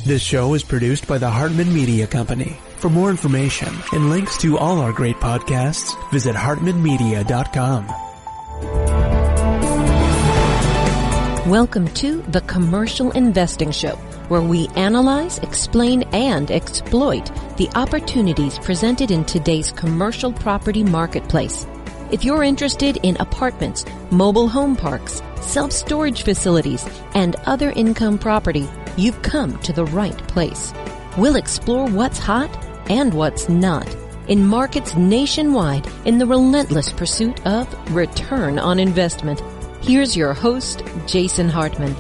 This show is produced by the Hartman Media Company. For more information and links to all our great podcasts, visit hartmanmedia.com. Welcome to The Commercial Investing Show, where we analyze, explain, and exploit the opportunities presented in today's commercial property marketplace. If you're interested in apartments, mobile home parks, self-storage facilities, and other income property, you've come to the right place. We'll explore what's hot and what's not in markets nationwide in the relentless pursuit of return on investment. Here's your host, Jason Hartman.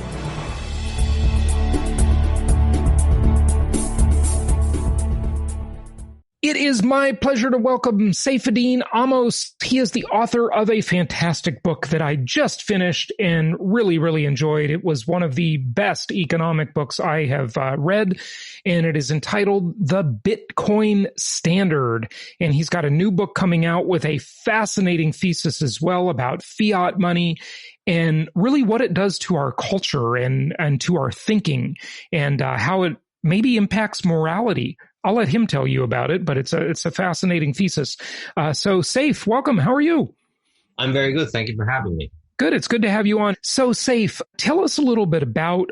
It is my pleasure to welcome Saifedean Ammous. He is the author of a fantastic book that I just finished and really enjoyed. It was one of the best economic books I have read, and it is entitled The Bitcoin Standard. And he's got a new book coming out with a fascinating thesis as well about fiat money and really what it does to our culture and to our thinking and how it maybe impacts morality. I'll let him tell you about it, but it's a fascinating thesis. So Saif, welcome. How are you? I'm very good. Thank you for having me. Good. It's good to have you on. So Saif, tell us a little bit about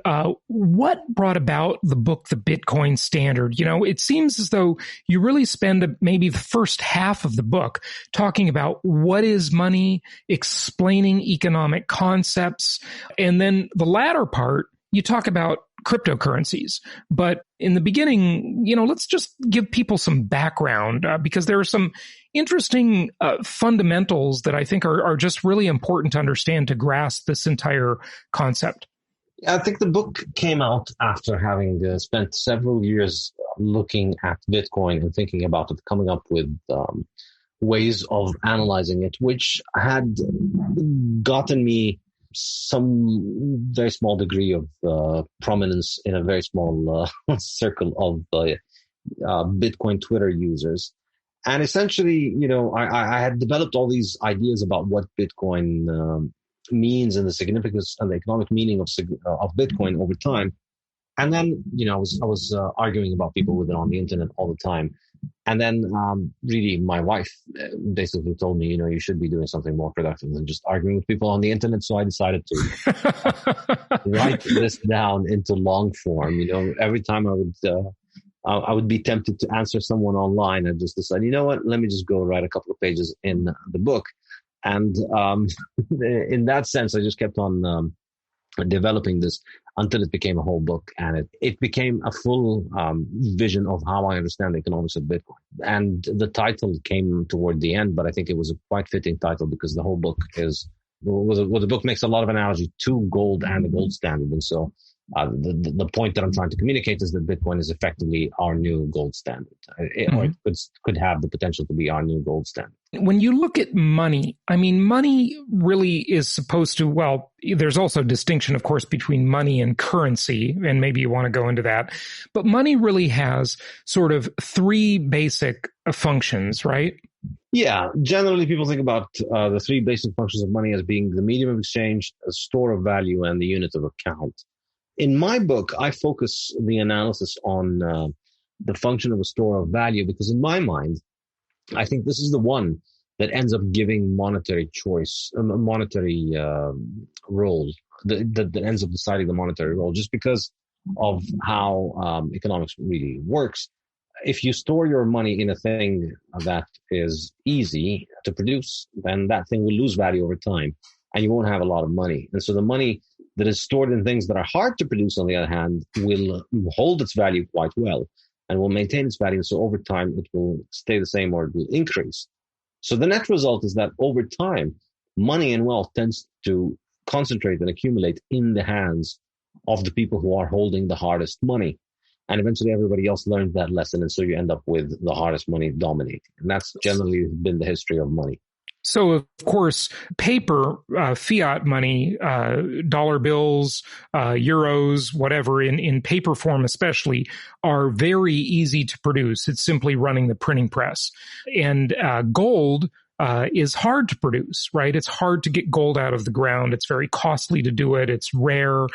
what brought about the book, The Bitcoin Standard. You know, it seems as though you really spend maybe the first half of the book talking about what is money, explaining economic concepts, and then the latter part, you talk about cryptocurrencies. But in the beginning, you know, let's just give people some background because there are some interesting fundamentals that I think are just really important to understand to grasp this entire concept. I think the book came out after having spent several years looking at Bitcoin and thinking about it, coming up with ways of analyzing it, which had gotten me some very small degree of prominence in a very small circle of Bitcoin Twitter users. And essentially, you know, I had developed all these ideas about what Bitcoin means and the significance and the economic meaning of Bitcoin over time. And then, you know, I was arguing about people with it on the internet all the time. And then really my wife basically told me, you know, you should be doing something more productive than just arguing with people on the internet. So I decided to write this down into long form. You know, every time I would be tempted to answer someone online, I just decided, you know what, let me just go write a couple of pages in the book. And in that sense, I just kept on developing this until it became a whole book, and it became a full vision of how I understand the economics of Bitcoin. And the title came toward the end, but I think it was a quite fitting title because the whole book the book makes a lot of analogy to gold and the gold standard. And so the point that I'm trying to communicate is that Bitcoin is effectively our new gold standard. Or it could have the potential to be our new gold standard. When you look at money, I mean, money really is supposed to, well, there's also a distinction, of course, between money and currency, and maybe you want to go into that. But money really has sort of three basic functions, right? Yeah. Generally, people think about the three basic functions of money as being the medium of exchange, a store of value, and the unit of account. In my book, I focus the analysis on the function of a store of value because in my mind, I think this is the one that ends up giving monetary choice, a monetary role, that ends up deciding the monetary role just because of how economics really works. If you store your money in a thing that is easy to produce, then that thing will lose value over time and you won't have a lot of money. And so the money that is stored in things that are hard to produce, on the other hand, will hold its value quite well and will maintain its value. So over time, it will stay the same or it will increase. So the net result is that over time, money and wealth tends to concentrate and accumulate in the hands of the people who are holding the hardest money. And eventually everybody else learns that lesson. And so you end up with the hardest money dominating. And that's generally been the history of money. So, of course, paper, fiat money, dollar bills, euros, whatever, in paper form especially, are very easy to produce. It's simply running the printing press. And gold, is hard to produce, right? It's hard to get gold out of the ground. It's very costly to do it. It's rare.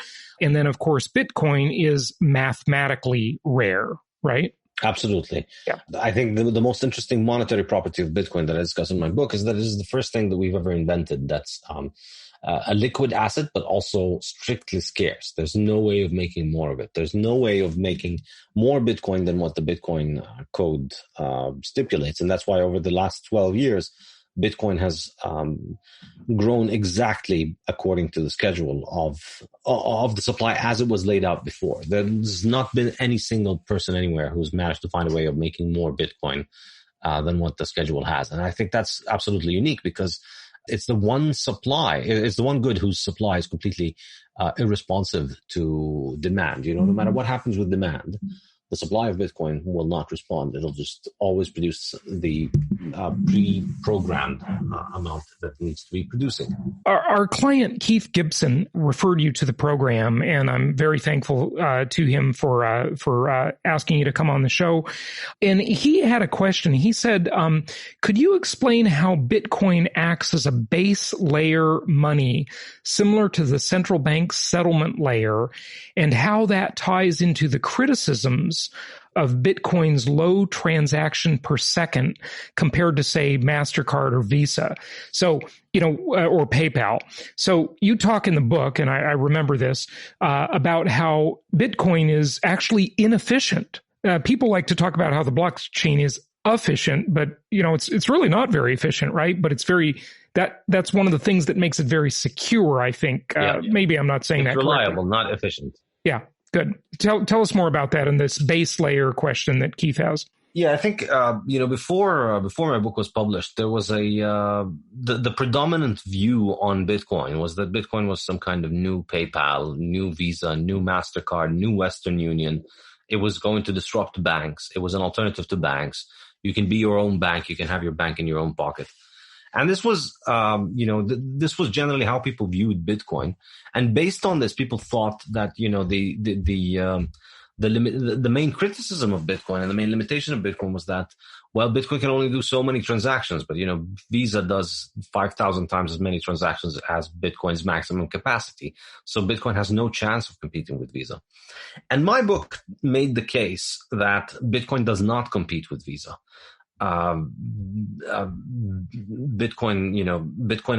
And then, of course, Bitcoin is mathematically rare, right? Absolutely. Yeah. I think the most interesting monetary property of Bitcoin that I discuss in my book is that it is the first thing that we've ever invented that's a liquid asset, but also strictly scarce. There's no way of making more of it. There's no way of making more Bitcoin than what the Bitcoin code stipulates. And that's why over the last 12 years, Bitcoin has grown exactly according to the schedule of the supply as it was laid out before. There's not been any single person anywhere who's managed to find a way of making more Bitcoin than what the schedule has. And I think that's absolutely unique because it's the one supply, it's the one good whose supply is completely irresponsive to demand. No matter what happens with demand, the supply of Bitcoin will not respond. It'll just always produce the pre-programmed amount that it needs to be producing. Our client, Keith Gibson, referred you to the program, and I'm very thankful to him for asking you to come on the show. And he had a question. He said, could you explain how Bitcoin acts as a base layer money similar to the central bank's settlement layer, and how that ties into the criticisms of Bitcoin's low transaction per second compared to, say, MasterCard or Visa. So, or PayPal. So you talk in the book, and I remember this, about how Bitcoin is actually inefficient. People like to talk about how the blockchain is efficient, but, it's really not very efficient, right? But it's that's one of the things that makes it very secure, I think. Maybe I'm not saying it's that reliable, correctly. not efficient. Yeah. Good. Tell us more about that and this base layer question that Keith has. Yeah, I think before my book was published, there was the predominant view on Bitcoin was that Bitcoin was some kind of new PayPal, new Visa, new MasterCard, new Western Union. It was going to disrupt banks. It was an alternative to banks. You can be your own bank. You can have your bank in your own pocket. And this was, this was generally how people viewed Bitcoin. And based on this, people thought that, the main criticism of Bitcoin and the main limitation of Bitcoin was that, well, Bitcoin can only do so many transactions, but, Visa does 5,000 times as many transactions as Bitcoin's maximum capacity. So Bitcoin has no chance of competing with Visa. And my book made the case that Bitcoin does not compete with Visa. Bitcoin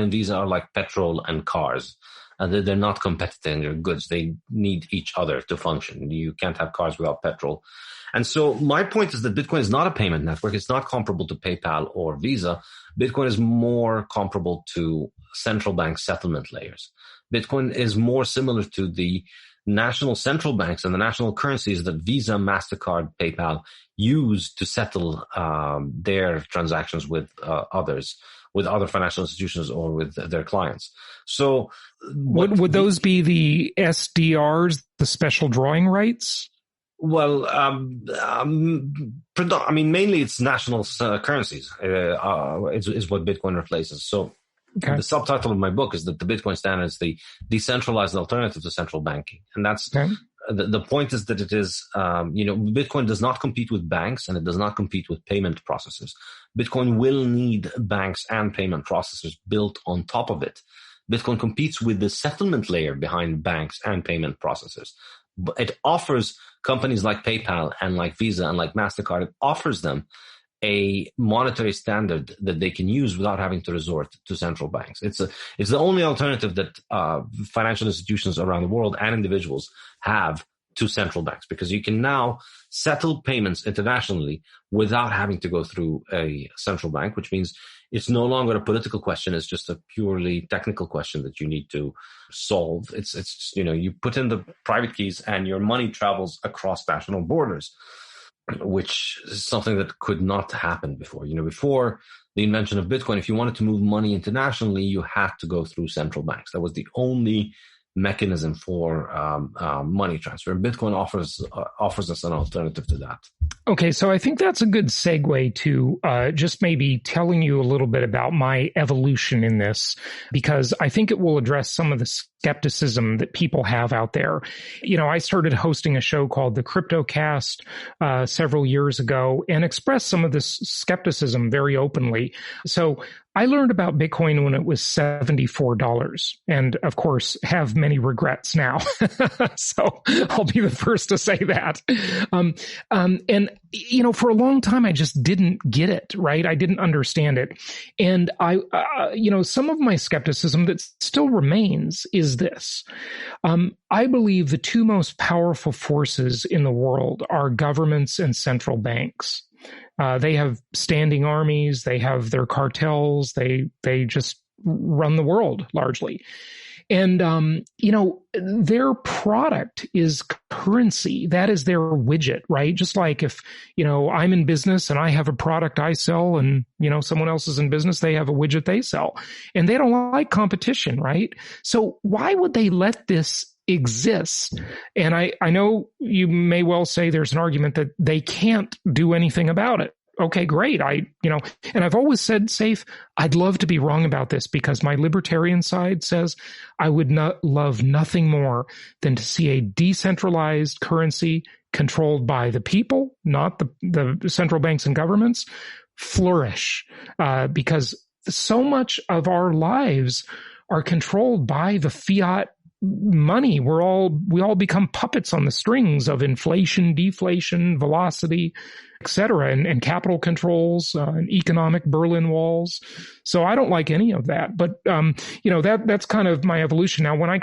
and Visa are like petrol and cars. They're not competitive. They're goods. They need each other to function. You can't have cars without petrol. And so my point is that Bitcoin is not a payment network. It's not comparable to PayPal or Visa. Bitcoin is more comparable to central bank settlement layers. Bitcoin is more similar to the national central banks and the national currencies that Visa, MasterCard, PayPal use to settle their transactions with others, with other financial institutions or with their clients. So would those be the SDRs, the special drawing rights? Well, mainly it's national currencies is what Bitcoin replaces. So the subtitle of my book is that the Bitcoin standard is the decentralized alternative to central banking. And that's the point is that it is, Bitcoin does not compete with banks and it does not compete with payment processors. Bitcoin will need banks and payment processors built on top of it. Bitcoin competes with the settlement layer behind banks and payment processors. But it offers companies like PayPal and like Visa and like MasterCard, it offers them a monetary standard that they can use without having to resort to central banks. It's the only alternative that financial institutions around the world and individuals have to central banks, because you can now settle payments internationally without having to go through a central bank, which means it's no longer a political question. It's just a purely technical question that you need to solve. It's you put in the private keys and your money travels across national borders, which is something that could not happen before. Before the invention of Bitcoin, if you wanted to move money internationally, you had to go through central banks. That was the only mechanism for money transfer. Bitcoin offers us an alternative to that. Okay, so I think that's a good segue to just maybe telling you a little bit about my evolution in this, because I think it will address some of the skepticism that people have out there. I started hosting a show called the CryptoCast several years ago and expressed some of this skepticism very openly. So I learned about Bitcoin when it was $74, and of course have many regrets now. So I'll be the first to say that. And for a long time I just didn't get it, right? I didn't understand it, and some of my skepticism that still remains is this. I believe the two most powerful forces in the world are governments and central banks. They have standing armies. They have their cartels. They just run the world largely. And, their product is currency. That is their widget, right? Just like if, I'm in business and I have a product I sell and, someone else is in business, they have a widget they sell, and they don't like competition, right? So why would they let this exist? And I know you may well say there's an argument that they can't do anything about it. Okay, great. And I've always said, Saif, I'd love to be wrong about this, because my libertarian side says I would not love nothing more than to see a decentralized currency controlled by the people, not the central banks and governments, flourish, because so much of our lives are controlled by the fiat money. We all become puppets on the strings of inflation, deflation, velocity, etc., and capital controls, and economic Berlin walls. So I don't like any of that. But that's kind of my evolution. Now, when I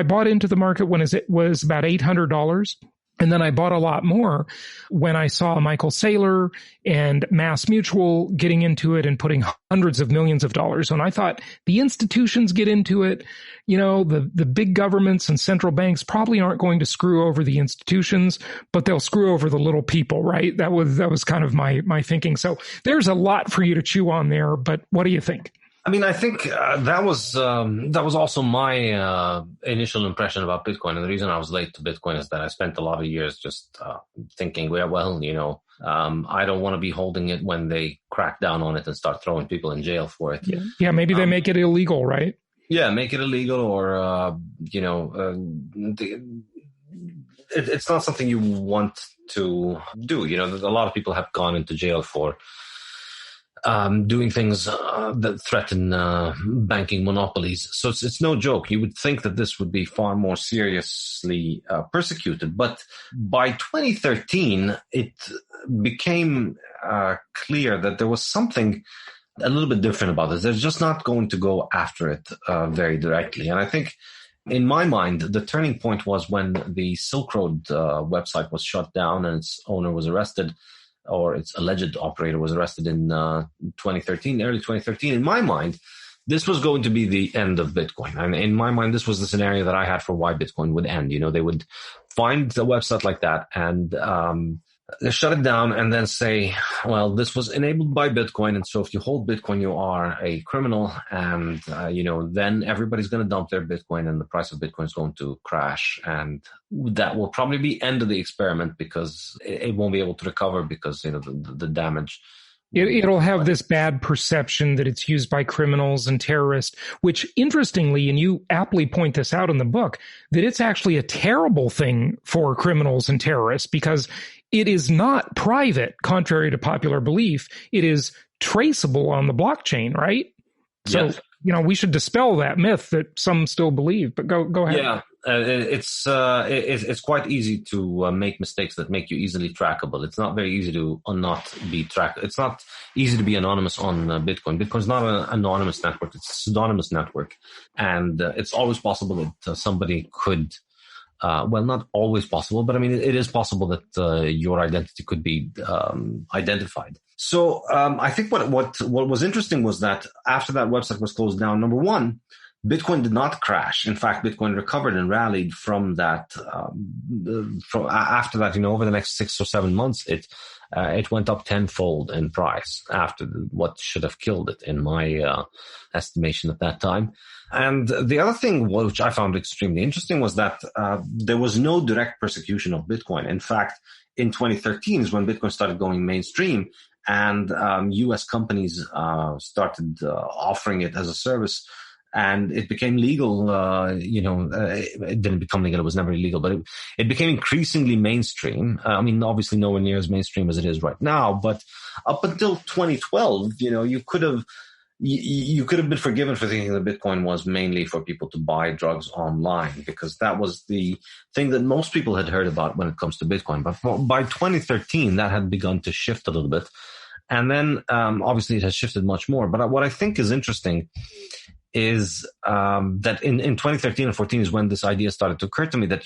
bought into the market when it was about $800. And then I bought a lot more when I saw Michael Saylor and Mass Mutual getting into it and putting hundreds of millions of dollars. And I thought the institutions get into it. The big governments and central banks probably aren't going to screw over the institutions, but they'll screw over the little people, right? That was kind of my thinking. So there's a lot for you to chew on there, but what do you think? I mean, I think that was also my initial impression about Bitcoin. And the reason I was late to Bitcoin is that I spent a lot of years just thinking, I don't want to be holding it when they crack down on it and start throwing people in jail for it. Yeah, maybe they make it illegal, right? Yeah, make it illegal, or it's not something you want to do. A lot of people have gone into jail for doing things that threaten banking monopolies. So it's no joke. You would think that this would be far more seriously persecuted. But by 2013, it became clear that there was something a little bit different about this. They're just not going to go after it very directly. And I think, in my mind, the turning point was when the Silk Road website was shut down and its owner was arrested, or its alleged operator was arrested in 2013, early 2013. In my mind, this was going to be the end of Bitcoin. And in my mind, this was the scenario that I had for why Bitcoin would end. They would find a website like that and shut it down and then say, well, this was enabled by Bitcoin. And so if you hold Bitcoin, you are a criminal. And, then everybody's going to dump their Bitcoin and the price of Bitcoin is going to crash. And that will probably be end of the experiment, because it won't be able to recover because, the damage. It'll have this bad perception that it's used by criminals and terrorists, which, interestingly, and you aptly point this out in the book, that it's actually a terrible thing for criminals and terrorists, because it is not private, contrary to popular belief. It is traceable on the blockchain, right? Yes. So, we should dispel that myth that some still believe, but go ahead. Yeah. It's quite easy to make mistakes that make you easily trackable. It's not very easy to not be tracked. It's not easy to be anonymous on Bitcoin. Bitcoin's not an anonymous network. It's a pseudonymous network. And it's always possible that somebody could, not always possible, but I mean, it is possible that your identity could be identified. So I think what was interesting was that after that website was closed down, number one, Bitcoin did not crash. In fact, Bitcoin recovered and rallied from that. After that, over the next 6 or 7 months, it went up tenfold in price after what should have killed it, in my estimation at that time. And the other thing, which I found extremely interesting, was that there was no direct persecution of Bitcoin. In fact, in 2013 is when Bitcoin started going mainstream, and U.S. companies started offering it as a service. and it became legal. It didn't become legal; it was never illegal, but it became increasingly mainstream. I mean, obviously, nowhere near as mainstream as it is right now. But up until 2012, you could have been forgiven for thinking that Bitcoin was mainly for people to buy drugs online, because that was the thing that most people had heard about when it comes to Bitcoin. But by 2013, that had begun to shift a little bit. And then, obviously, it has shifted much more. But what I think is interesting is that in 2013 and 14 is when this idea started to occur to me that,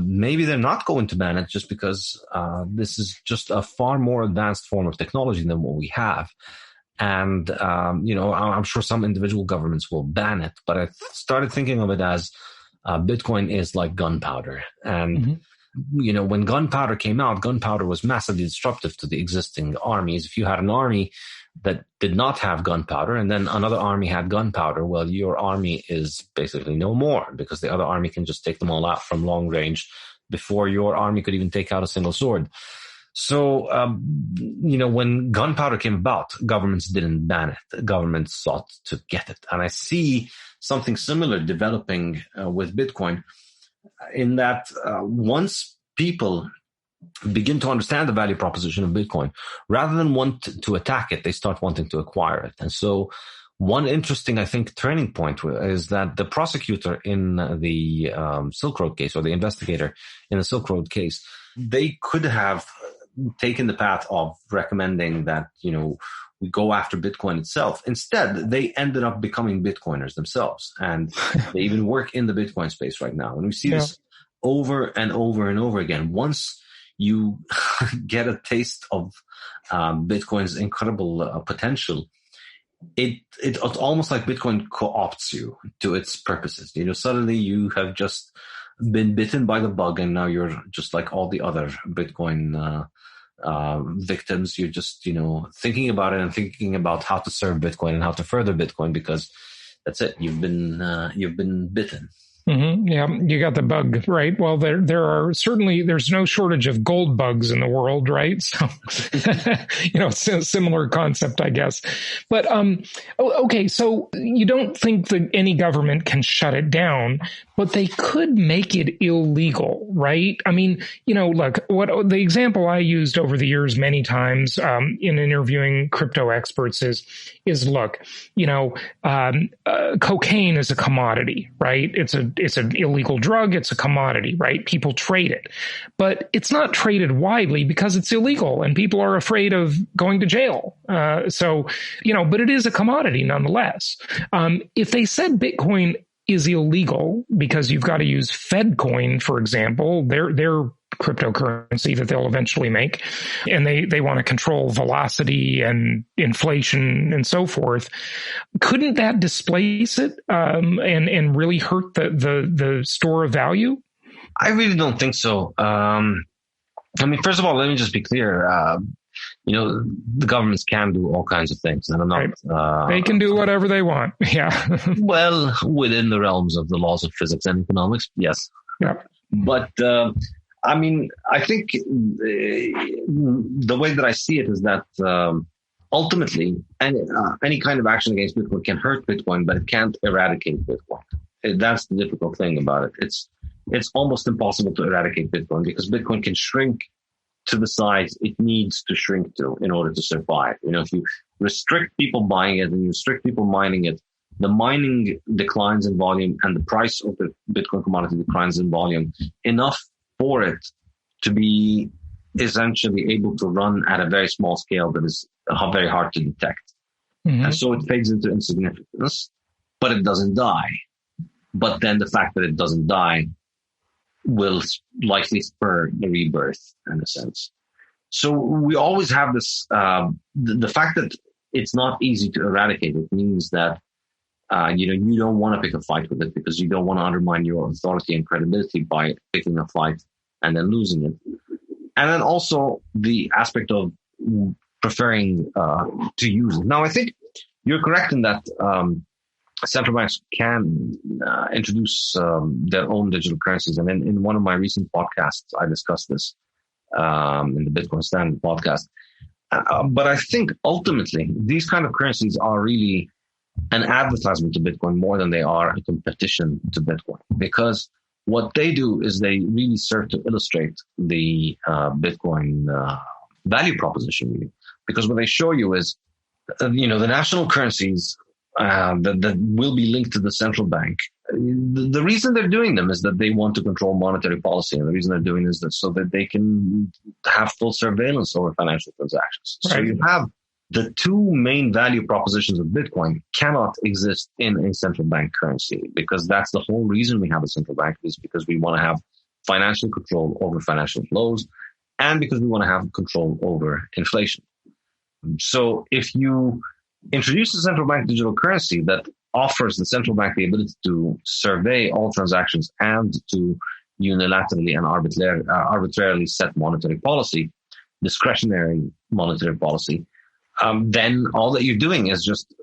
maybe they're not going to ban it just because this is just a far more advanced form of technology than what we have. And, I'm sure some individual governments will ban it. But I started thinking of it as Bitcoin is like gunpowder. And, when gunpowder came out, gunpowder was massively disruptive to the existing armies. If you had an army that did not have gunpowder and then another army had gunpowder, well, your army is basically no more, because the other army can just take them all out from long range before your army could even take out a single sword. So, when gunpowder came about, governments didn't ban it. Governments sought to get it. And I see something similar developing with Bitcoin, in that once people begin to understand the value proposition of Bitcoin, rather than want to attack it, they start wanting to acquire it. And so one interesting, I think, turning point is that the prosecutor in the Silk Road case, or the investigator in the Silk Road case, they could have taken the path of recommending that, we go after Bitcoin itself. Instead, they ended up becoming Bitcoiners themselves. And they even work in the Bitcoin space right now. And we see this over and over and over again. Once you get a taste of Bitcoin's incredible potential, it's almost like Bitcoin co-opts you to its purposes. Suddenly you have just been bitten by the bug, and now you're just like all the other Bitcoin victims. You're just, thinking about it and thinking about how to serve Bitcoin and how to further Bitcoin, because that's it. You've been bitten. Mm-hmm. Yeah, you got the bug, right? Well, there's no shortage of gold bugs in the world, right? So, it's a similar concept, I guess. But, okay, so you don't think that any government can shut it down, but they could make it illegal, right? I mean, look, what the example I used over the years many times, in interviewing crypto experts is look, cocaine is a commodity, right? It's an illegal drug. It's a commodity, right? People trade it, but it's not traded widely because it's illegal and people are afraid of going to jail. But it is a commodity nonetheless. If they said Bitcoin is illegal because you've got to use FedCoin, for example, their cryptocurrency that they'll eventually make, and they want to control velocity and inflation and so forth, couldn't that displace it and really hurt the store of value? I really don't think so. First of all, let me just be clear. The governments can do all kinds of things, and I'm not. Right. They can do whatever they want. Yeah. Well, within the realms of the laws of physics and economics, yes. Yeah. But I think the way that I see it is that ultimately, any kind of action against Bitcoin can hurt Bitcoin, but it can't eradicate Bitcoin. That's the difficult thing about it. It's almost impossible to eradicate Bitcoin, because Bitcoin can shrink to the size it needs to shrink to in order to survive. If you restrict people buying it and you restrict people mining it, the mining declines in volume and the price of the Bitcoin commodity declines in volume enough for it to be essentially able to run at a very small scale that is very hard to detect. Mm-hmm. And so it fades into insignificance, but it doesn't die. But then the fact that it doesn't die will likely spur the rebirth, in a sense. So we always have this, the fact that it's not easy to eradicate it means that, you don't want to pick a fight with it, because you don't want to undermine your authority and credibility by picking a fight and then losing it. And then also the aspect of preferring to use it. Now, I think you're correct in that central banks can introduce their own digital currencies. And in one of my recent podcasts, I discussed this in the Bitcoin Standard podcast. But I think ultimately these kind of currencies are really an advertisement to Bitcoin more than they are a competition to Bitcoin, because what they do is they really serve to illustrate the Bitcoin value proposition really. Because what they show you is, the national currencies that will be linked to the central bank. The reason they're doing them is that they want to control monetary policy, and the reason they're doing is that so that they can have full surveillance over financial transactions. Right. So you have the two main value propositions of Bitcoin cannot exist in a central bank currency, because that's the whole reason we have a central bank, is because we want to have financial control over financial flows, and because we want to have control over inflation. So if you introduce a central bank digital currency that offers the central bank the ability to survey all transactions and to unilaterally and arbitrarily set monetary policy, discretionary monetary policy, then all that you're doing is just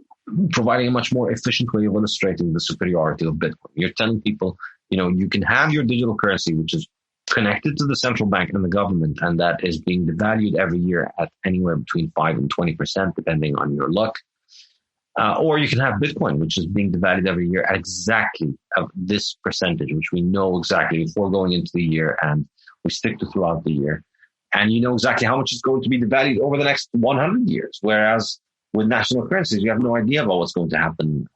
providing a much more efficient way of illustrating the superiority of Bitcoin. You're telling people, you can have your digital currency, which is connected to the central bank and the government, and that is being devalued every year at anywhere between 5 and 20%, depending on your luck. Or you can have Bitcoin, which is being devalued every year at exactly this percentage, which we know exactly before going into the year, and we stick to throughout the year. And you know exactly how much is going to be devalued over the next 100 years. Whereas with national currencies, you have no idea about what's going to happen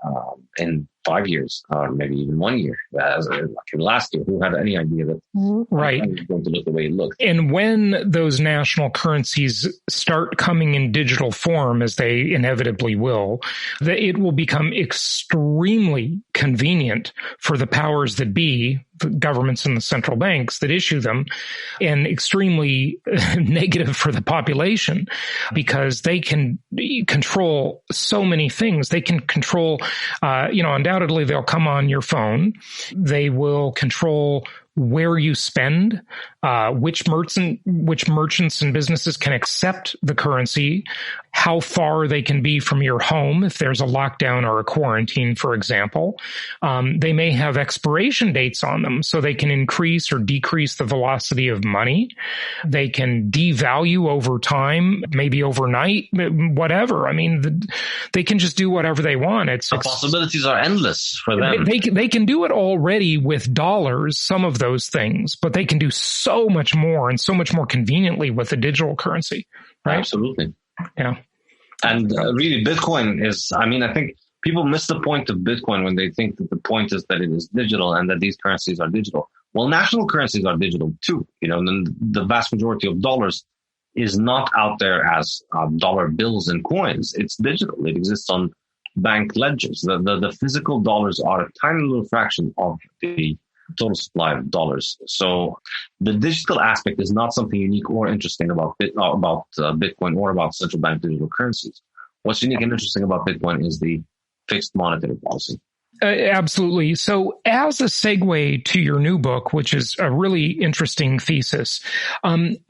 in 5 years, or maybe even 1 year. Like in last year, who had any idea that right. It was going to look the way it looked? And when those national currencies start coming in digital form, as they inevitably will, it will become extremely convenient for the powers that be, the governments and the central banks that issue them, and extremely negative for the population, because they can control so many things. They can control, undoubtedly they'll come on your phone. They will control where you spend, which merchants and businesses can accept the currency, how far they can be from your home if there's a lockdown or a quarantine, for example. They may have expiration dates on them, so they can increase or decrease the velocity of money. They can devalue over time, maybe overnight, whatever. I mean, they can just do whatever they want. The possibilities are endless for them. They can do it already with dollars, some of those things, but they can do so much more and so much more conveniently with the digital currency, right? Absolutely. Yeah. And really, Bitcoin is, I think people miss the point of Bitcoin when they think that the point is that it is digital and that these currencies are digital. Well, national currencies are digital too. The vast majority of dollars is not out there as dollar bills and coins. It's digital. It exists on bank ledgers. The physical dollars are a tiny little fraction of the total supply of dollars. So the digital aspect is not something unique or interesting about Bitcoin or about central bank digital currencies. What's unique and interesting about Bitcoin is the fixed monetary policy. Absolutely. So as a segue to your new book, which is a really interesting thesis,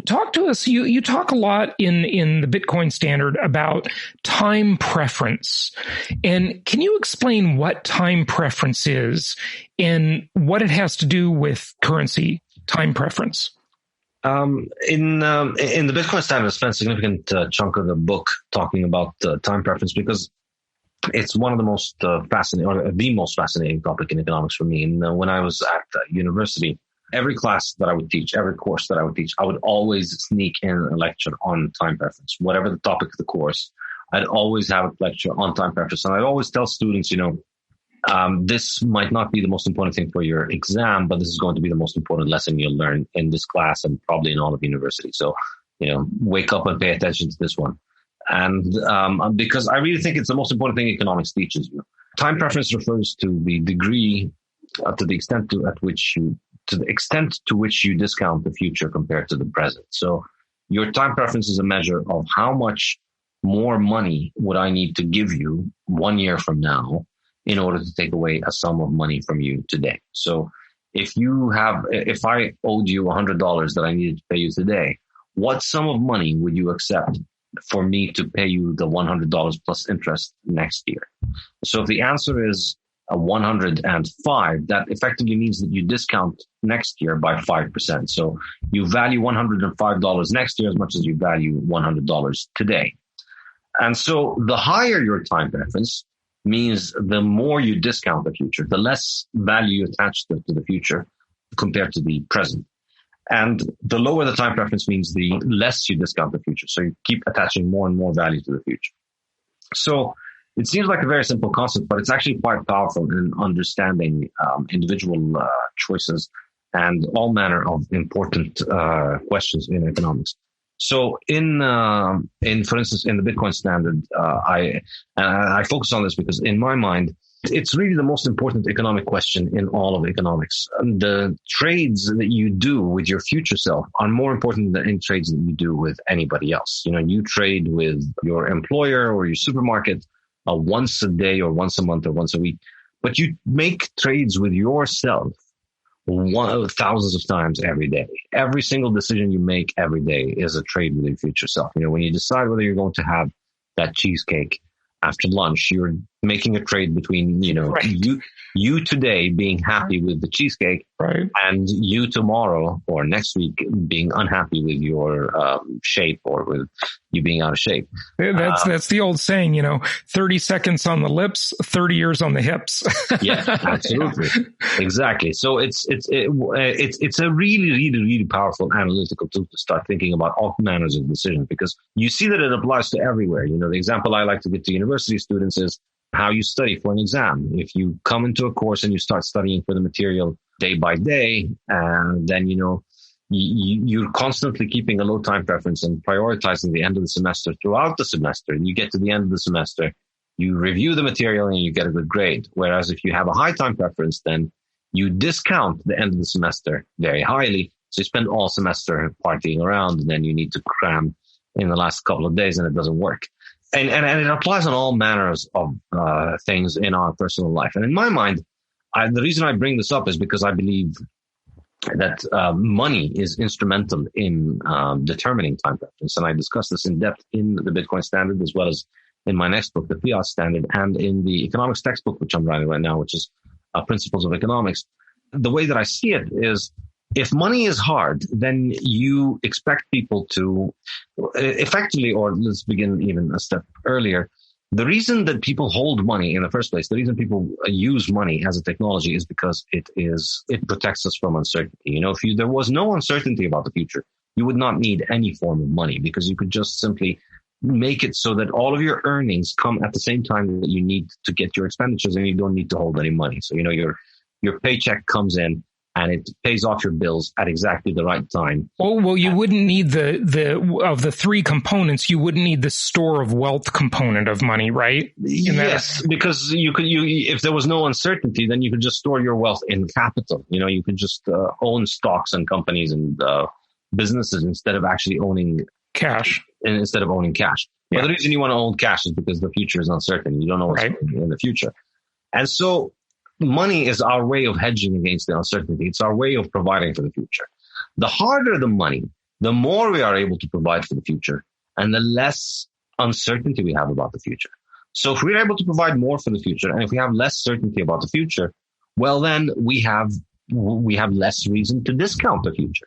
talk to us. You talk a lot in the Bitcoin Standard about time preference. And can you explain what time preference is and what it has to do with currency time preference? In the Bitcoin Standard, I spent a significant chunk of the book talking about time preference, because it's one of the most fascinating, or the most fascinating topic in economics for me. And when I was at university, every class that I would teach, every course that I would teach, I would always sneak in a lecture on time preference. Whatever the topic of the course, I'd always have a lecture on time preference. And I'd always tell students, this might not be the most important thing for your exam, but this is going to be the most important lesson you'll learn in this class and probably in all of university. So, wake up and pay attention to this one. And because I really think it's the most important thing economics teaches you. Time preference refers to the degree, to the extent to which you discount the future compared to the present. So your time preference is a measure of how much more money would I need to give you 1 year from now in order to take away a sum of money from you today. So if I owed you $100 that I needed to pay you today, what sum of money would you accept for me to pay you the $100 plus interest next year? So if the answer is 105, that effectively means that you discount next year by 5%. So you value $105 next year as much as you value $100 today. And so the higher your time preference, means the more you discount the future, the less value you attach to the future compared to the present. And the lower the time preference means the less you discount the future. So you keep attaching more and more value to the future. So it seems like a very simple concept, but it's actually quite powerful in understanding individual choices and all manner of important questions in economics. So for instance, in the Bitcoin standard, I focus on this because in my mind, it's really the most important economic question in all of economics. The trades that you do with your future self are more important than any trades that you do with anybody else. You trade with your employer or your supermarket once a day or once a month or once a week, but you make trades with yourself thousands of times every day. Every single decision you make every day is a trade with your future self. When you decide whether you're going to have that cheesecake after lunch, you're making a trade between, right. you today being happy with the cheesecake, right, and you tomorrow or next week being unhappy with your shape or with you being out of shape. That's the old saying, 30 seconds on the lips, 30 years on the hips. Yeah, absolutely. Yeah. Exactly. So it's a really, really, really powerful analytical tool to start thinking about all manners of decisions, because you see that it applies to everywhere. The example I like to give to university students is how you study for an exam. If you come into a course and you start studying for the material day by day, and then, you're constantly keeping a low time preference and prioritizing the end of the semester throughout the semester. And you get to the end of the semester, you review the material and you get a good grade. Whereas if you have a high time preference, then you discount the end of the semester very highly. So you spend all semester partying around, and then you need to cram in the last couple of days, and it doesn't work. And it applies on all manners of things in our personal life. And in my mind, the reason I bring this up is because I believe that money is instrumental in determining time preference. And I discuss this in depth in the Bitcoin standard, as well as in my next book, the Fiat Standard, and in the economics textbook, which I'm writing right now, which is Principles of Economics. The way that I see it is, if money is hard, then you expect people to effectively, or let's begin even a step earlier, the reason that people hold money in the first place, the reason people use money as a technology is because it protects us from uncertainty. If there was no uncertainty about the future, you would not need any form of money, because you could just simply make it so that all of your earnings come at the same time that you need to get your expenditures, and you don't need to hold any money. So, your paycheck comes in, and it pays off your bills at exactly the right time. Oh, well, you wouldn't need of the three components, you wouldn't need the store of wealth component of money, right? Yes, because if there was no uncertainty, then you could just store your wealth in capital. You could just own stocks and companies and businesses instead of actually owning cash. And instead of owning cash. Yeah. But the reason you want to own cash is because the future is uncertain. You don't know what's in the future. And so money is our way of hedging against the uncertainty. It's our way of providing for the future. The harder the money, the more we are able to provide for the future, and the less uncertainty we have about the future. So if we're able to provide more for the future, and if we have less certainty about the future, well, then we have less reason to discount the future.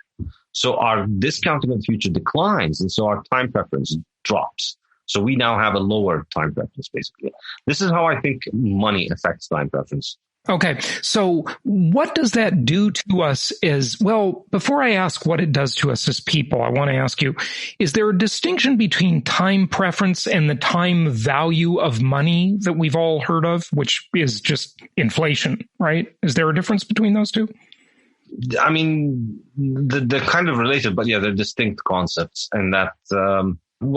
So our discounting of the future declines, and so our time preference drops. So we now have a lower time preference, basically. This is how I think money affects time preference. Okay. So what does that do to us before I ask what it does to us as people, I want to ask you, is there a distinction between time preference and the time value of money that we've all heard of, which is just inflation, right? Is there a difference between those two? I mean, they're kind of related, but yeah, they're distinct concepts. And that,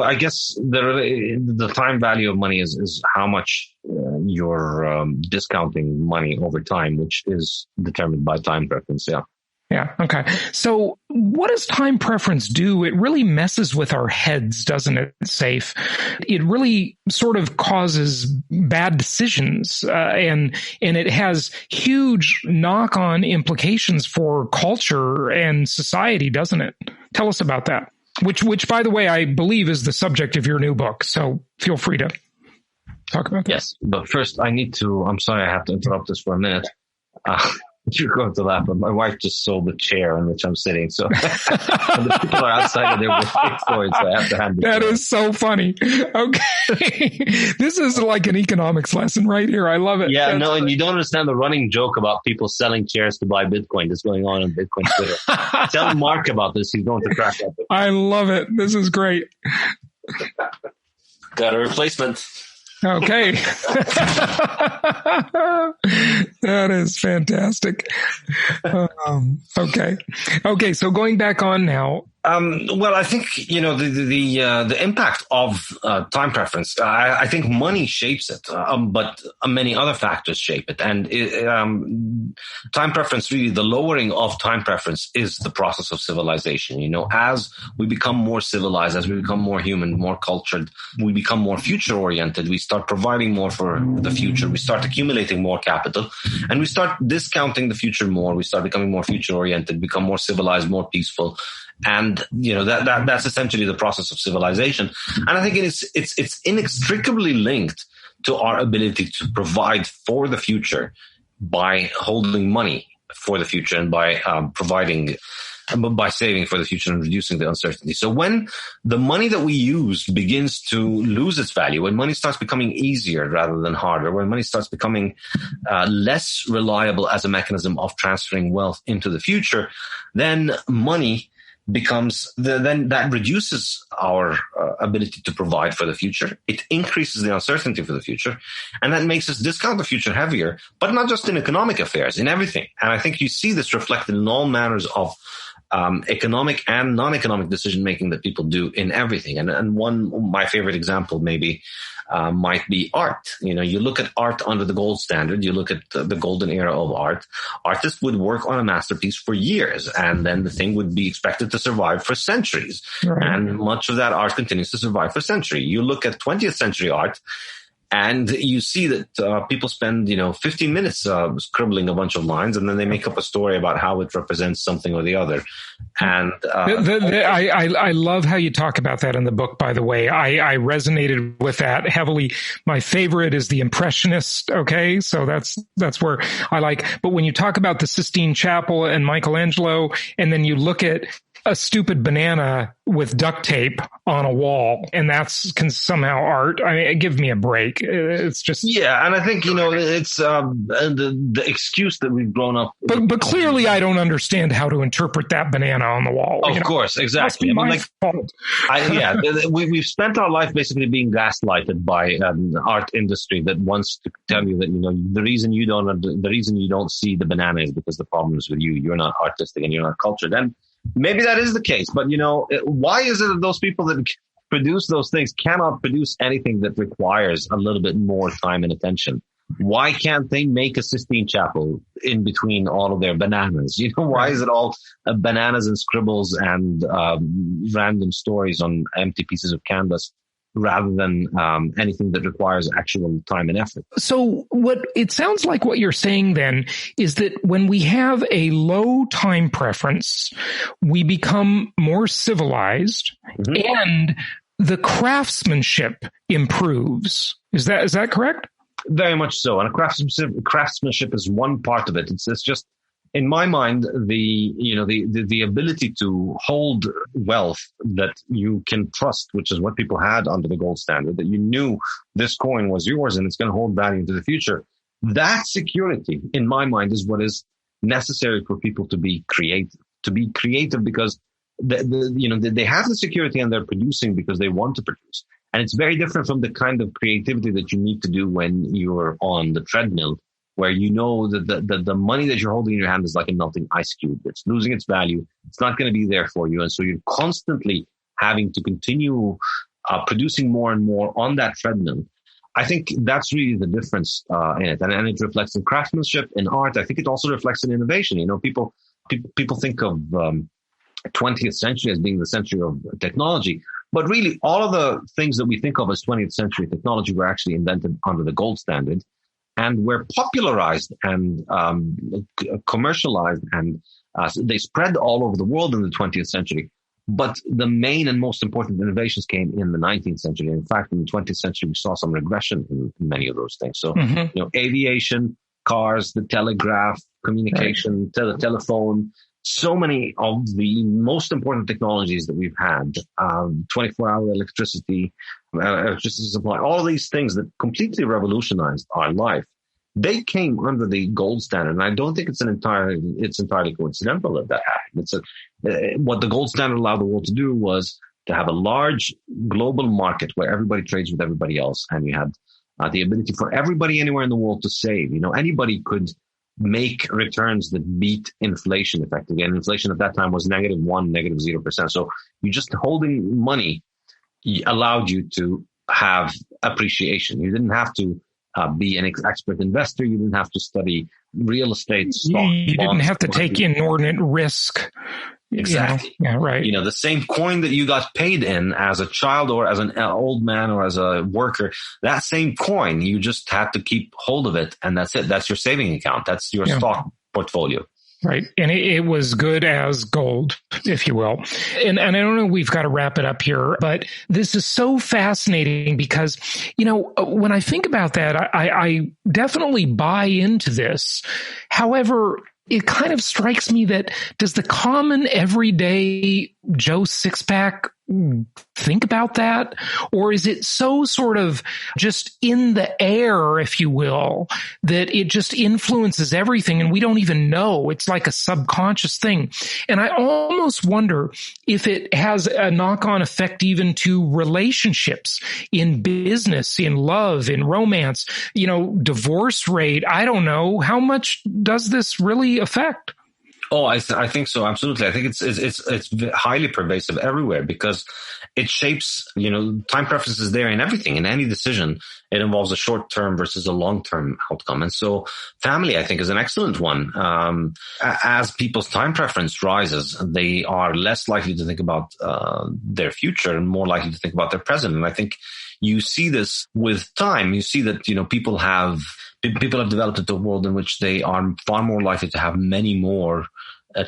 I guess the time value of money is how much you're discounting money over time, which is determined by time preference. Yeah. Yeah. Okay. So what does time preference do? It really messes with our heads, doesn't it, Saif? It really sort of causes bad decisions, and it has huge knock-on implications for culture and society, doesn't it? Tell us about that. Which, by the way, I believe is the subject of your new book. So feel free to talk about that. Yes, but first I'm sorry, I have to interrupt this for a minute. You're going to laugh, but my wife just sold the chair on which I'm sitting. So and the people are outside of there with Bitcoin, so I have to hand it. That is so funny. Okay. This is like an economics lesson right here. I love it. Yeah, that's and you don't understand the running joke about people selling chairs to buy Bitcoin that's going on Bitcoin Twitter. Tell Mark about this. He's going to crack up. I love it. This is great. Got a replacement. Okay. That is fantastic. Okay. So going back on now. Well, I think, the impact of time preference, I think money shapes it, but many other factors shape it. And time preference, really, the lowering of time preference is the process of civilization. As we become more civilized, as we become more human, more cultured, we become more future oriented. We start providing more for the future. We start accumulating more capital, and we start discounting the future more. We start becoming more future oriented, become more civilized, more peaceful. And, that's essentially the process of civilization. And I think it's inextricably linked to our ability to provide for the future by holding money for the future and by by saving for the future and reducing the uncertainty. So when the money that we use begins to lose its value, when money starts becoming easier rather than harder, when money starts becoming less reliable as a mechanism of transferring wealth into the future, then money becomes then that reduces our ability to provide for the future. It increases the uncertainty for the future, and that makes us discount the future heavier, but not just in economic affairs, in everything. And I think you see this reflected in all manners of economic and non-economic decision making that people do in everything. And my favorite example maybe might be art. You look at art under the gold standard, you look at the golden era of art. Artists would work on a masterpiece for years, and then the thing would be expected to survive for centuries. Right. And much of that art continues to survive for centuries. You look at 20th century art, and you see that people spend, 15 minutes scribbling a bunch of lines, and then they make up a story about how it represents something or the other. And I love how you talk about that in the book, by the way. I resonated with that heavily. My favorite is the Impressionist. Okay. So that's where I like, but when you talk about the Sistine Chapel and Michelangelo, and then you look at a stupid banana with duct tape on a wall, and that's somehow art. I mean, give me a break. It's just and I think it's the excuse that we've grown up. But clearly, I don't understand how to interpret that banana on the wall. Of course, exactly. Fault. We've spent our life basically being gaslighted by an art industry that wants to tell you that the reason you don't see the banana is because the problem is with you. You're not artistic and you're not cultured. And maybe that is the case, but why is it that those people that produce those things cannot produce anything that requires a little bit more time and attention? Why can't they make a Sistine Chapel in between all of their bananas? Why is it all bananas and scribbles and random stories on empty pieces of canvas rather than anything that requires actual time and effort? So what it sounds like what you're saying then is that when we have a low time preference, we become more civilized, and the craftsmanship improves. Is that correct? Very much so. And craftsmanship is one part of it. It's just, in my mind, the ability to hold wealth that you can trust, which is what people had under the gold standard, that you knew this coin was yours and it's going to hold value into the future. That security, in my mind, is what is necessary for people to be creative. To be creative because they have the security and they're producing because they want to produce. And it's very different from the kind of creativity that you need to do when you're on the treadmill, where you know that the money that you're holding in your hand is like a melting ice cube. It's losing its value. It's not going to be there for you. And so you're constantly having to continue producing more and more on that treadmill. I think that's really the difference in it. And it reflects in craftsmanship, in art. I think it also reflects in innovation. People think of 20th century as being the century of technology. But really, all of the things that we think of as 20th century technology were actually invented under the gold standard and were popularized and commercialized, and they spread all over the world in the 20th century. But the main and most important innovations came in the 19th century. In fact, in the 20th century, we saw some regression in many of those things. So, aviation, cars, the telegraph, communication, telephone, so many of the most important technologies that we've had, 24-hour electricity supply, all these things that completely revolutionized our life. They came under the gold standard, and I don't think it's entirely coincidental that happened. What the gold standard allowed the world to do was to have a large global market where everybody trades with everybody else, and you had the ability for everybody anywhere in the world to save. Anybody could make returns that beat inflation effectively, and inflation at that time was -1%, -0%. So you just holding money allowed you to have appreciation. You didn't have to be an expert investor. You didn't have to study real estate, stock, you didn't have to take inordinate risk. Exactly. Yeah, right. The same coin that you got paid in as a child or as an old man or as a worker, that same coin, you just had to keep hold of it. And that's it. That's your saving account. That's your stock portfolio. Right. And it was good as gold, if you will. And I don't know, we've got to wrap it up here, but this is so fascinating because, when I think about that, I definitely buy into this. However, it kind of strikes me that does the common everyday Joe Sixpack think about that? Or is it so sort of just in the air, if you will, that it just influences everything and we don't even know? It's like a subconscious thing. And I almost wonder if it has a knock-on effect even to relationships in business, in love, in romance, divorce rate. I don't know. How much does this really affect? Oh, I think so. Absolutely. I think it's highly pervasive everywhere because it shapes, time preferences there in everything. In any decision, it involves a short-term versus a long-term outcome. And so family, I think, is an excellent one. As people's time preference rises, they are less likely to think about their future and more likely to think about their present. And I think you see this with time. You see that, people have developed into a world in which they are far more likely to have many more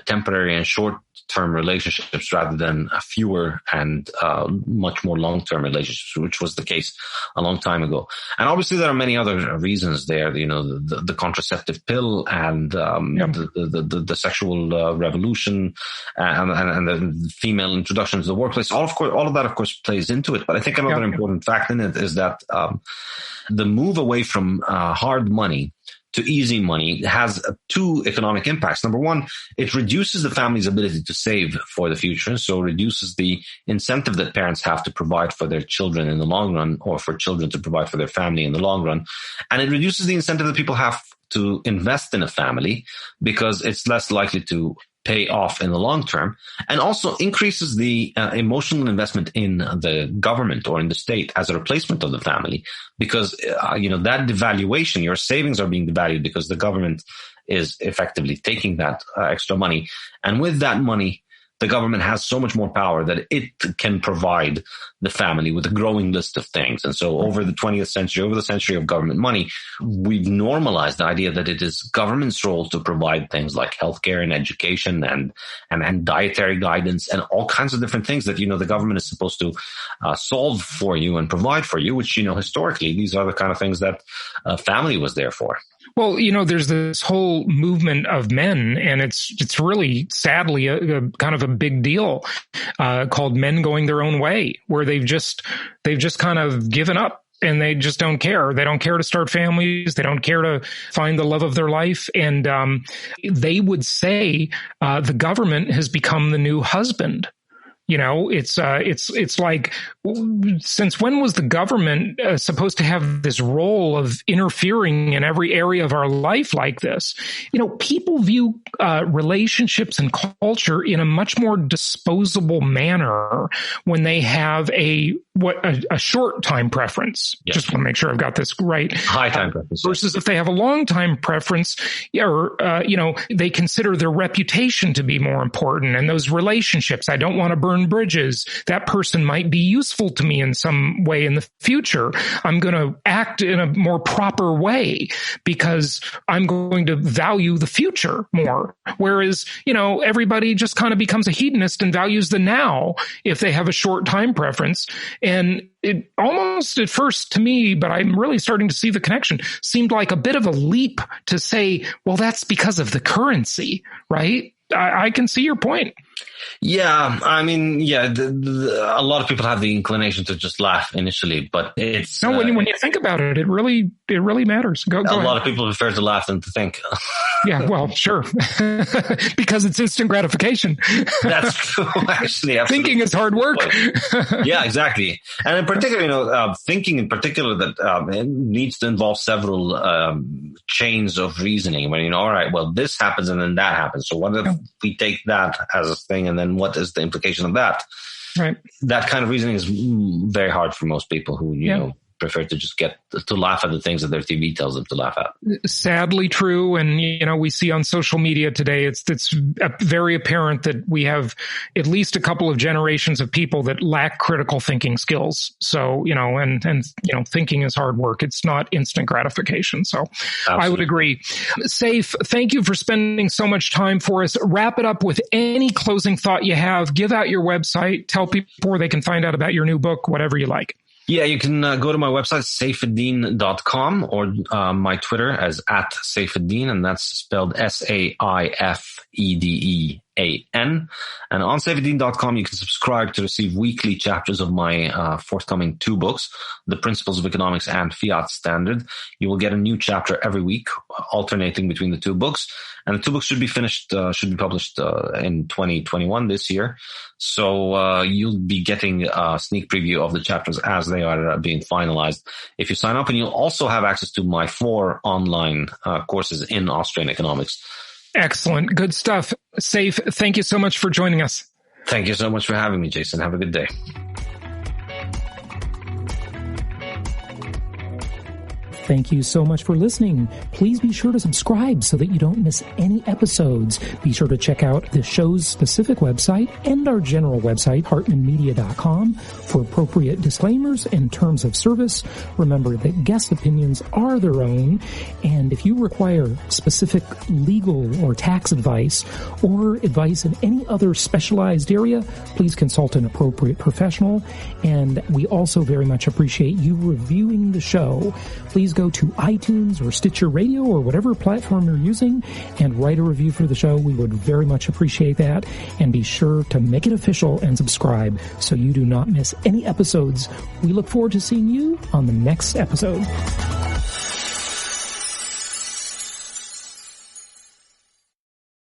temporary and short-term relationships rather than fewer and much more long-term relationships, which was the case a long time ago. And obviously there are many other reasons there, the contraceptive pill and the sexual revolution and the female introduction to the workplace. All of that, of course, plays into it. But I think another important fact in it is that the move away from hard money to easy money has two economic impacts. Number one, it reduces the family's ability to save for the future. So reduces the incentive that parents have to provide for their children in the long run, or for children to provide for their family in the long run. And it reduces the incentive that people have to invest in a family because it's less likely to pay off in the long term, and also increases the emotional investment in the government or in the state as a replacement of the family, because that devaluation, your savings are being devalued because the government is effectively taking that extra money, and with that money, the government has so much more power that it can provide the family with a growing list of things. And so over the 20th century, over the century of government money, we've normalized the idea that it is government's role to provide things like healthcare and education and dietary guidance and all kinds of different things that, the government is supposed to solve for you and provide for you, which, historically, these are the kind of things that family was there for. Well, there's this whole movement of men, and it's really sadly a kind of a big deal called men going their own way, where they've just kind of given up and they just don't care. They don't care to start families. They don't care to find the love of their life. And they would say the government has become the new husband. It's like, since when was the government supposed to have this role of interfering in every area of our life like this? People view relationships and culture in a much more disposable manner when they have a short time preference. Yes. Just want to make sure I've got this right. High time preference. Versus if they have a long time preference, or they consider their reputation to be more important, and those relationships. I don't want to burn bridges. That person might be useful to me in some way in the future. I'm going to act in a more proper way because I'm going to value the future more. Whereas, everybody just kind of becomes a hedonist and values the now if they have a short time preference. And it almost at first to me, but I'm really starting to see the connection, seemed like a bit of a leap to say, well, that's because of the currency, right? I can see your point. Yeah, I mean, a lot of people have the inclination to just laugh initially, but it's no. When you think about it, it really matters. Go a ahead. lot of people prefer to laugh than to think. Yeah, well, sure, because it's instant gratification. That's true, actually. Absolutely. Thinking is hard work. Yeah, exactly. And in particular, thinking in particular that it needs to involve several chains of reasoning. When all right, well, this happens and then that happens. So what if we take that as a thing, and then what is the implication of that? Right. That kind of reasoning is very hard for most people who prefer to just get to laugh at the things that their TV tells them to laugh at. Sadly true. And, we see on social media today, it's very apparent that we have at least a couple of generations of people that lack critical thinking skills. So, and thinking is hard work. It's not instant gratification. So absolutely. I would agree. Saif, thank you for spending so much time for us. Wrap it up with any closing thought you have. Give out your website. Tell people where they can find out about your new book, whatever you like. Yeah, you can go to my website, Saifedean.com, or my Twitter as @Saifedean, and that's spelled Saifedean. And on Saifedean.com, you can subscribe to receive weekly chapters of my forthcoming 2 books, The Principles of Economics and Fiat Standard. You will get a new chapter every week, alternating between the 2 books. And the 2 books should be published in 2021 this year. So you'll be getting a sneak preview of the chapters as they are being finalized if you sign up. And you'll also have access to my 4 online courses in Austrian economics. Excellent. Good stuff. Saif, thank you so much for joining us. Thank you so much for having me, Jason. Have a good day. Thank you so much for listening. Please be sure to subscribe so that you don't miss any episodes. Be sure to check out the show's specific website and our general website, hartmanmedia.com, for appropriate disclaimers and terms of service. Remember that guest opinions are their own, and if you require specific legal or tax advice or advice in any other specialized area, please consult an appropriate professional. And we also very much appreciate you reviewing the show. Please go to iTunes or Stitcher Radio or whatever platform you're using and write a review for the show. We would very much appreciate that. And be sure to make it official and subscribe so you do not miss any episodes. We look forward to seeing you on the next episode.